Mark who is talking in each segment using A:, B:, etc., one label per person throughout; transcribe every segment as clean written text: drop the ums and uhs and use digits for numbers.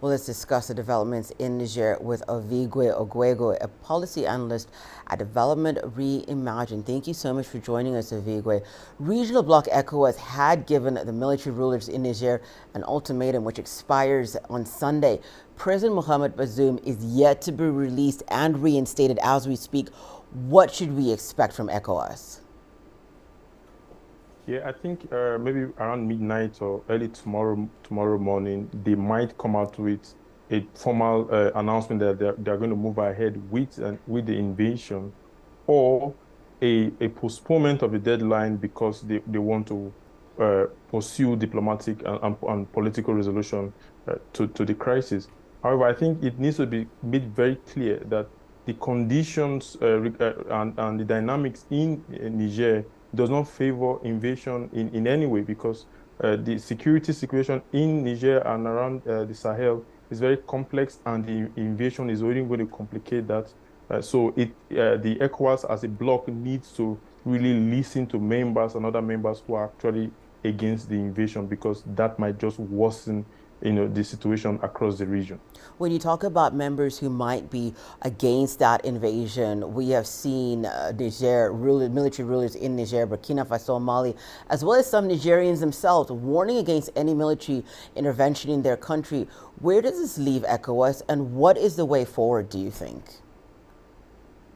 A: Well, let's discuss the developments in Niger with Ovigwe Eguegu, a policy analyst at Development Reimagined. Thank you so much for joining us, Ovigwe. Regional bloc ECOWAS had given the military rulers in Niger an ultimatum which expires on Sunday. President Mohammed Bazoum is yet to be released and reinstated as we speak. What should we expect from ECOWAS?
B: Yeah, I think maybe around midnight or early tomorrow morning, they might come out with a formal announcement that they're going to move ahead with the invasion, or a postponement of the deadline because they want to pursue diplomatic and political resolution to the crisis. However, I think it needs to be made very clear that the conditions and the dynamics in Niger does not favor invasion in any way, because the security situation in Niger and around the Sahel is very complex, and the invasion is only going to complicate that. So the ECOWAS as a bloc needs to really listen to members and other members who are actually against the invasion, because that might just worsen the situation across the region.
A: When you talk about members who might be against that invasion, we have seen military rulers in Niger, Burkina Faso, Mali, as well as some Nigerians themselves warning against any military intervention in their country. Where does this leave ECOWAS, and what is the way forward, do you think?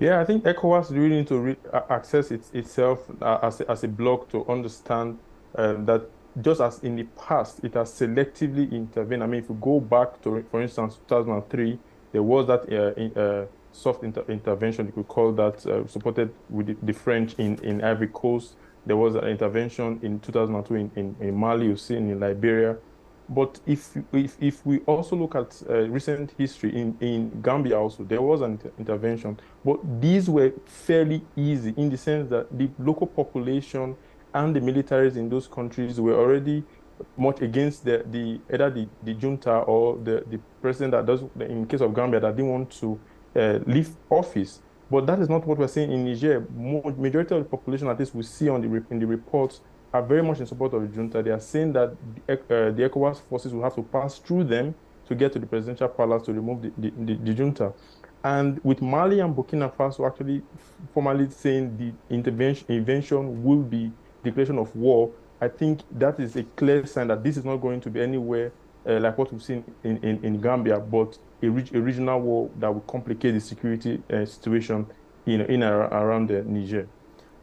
B: Yeah, I think ECOWAS really need to access itself as a bloc to understand that just as in the past, it has selectively intervened. I mean, if you go back to, for instance, 2003, there was that soft intervention, you could call that, supported with the French in Ivory Coast. There was an intervention in 2002 in Mali, you've seen in Liberia. But if we also look at recent history in Gambia also, there was an intervention. But these were fairly easy in the sense that the local population and the militaries in those countries were already much against either the junta or the president that does, in case of Gambia, that didn't want to leave office. But that is not what we're saying in Niger. Majority of the population, at least we see in the reports, are very much in support of the junta. They are saying that the ECOWAS forces will have to pass through them to get to the presidential palace to remove the junta. And with Mali and Burkina Faso actually formally saying the invention will be declaration of war, I think that is a clear sign that this is not going to be anywhere like what we've seen in Gambia, but a regional war that will complicate the security situation in and around Niger.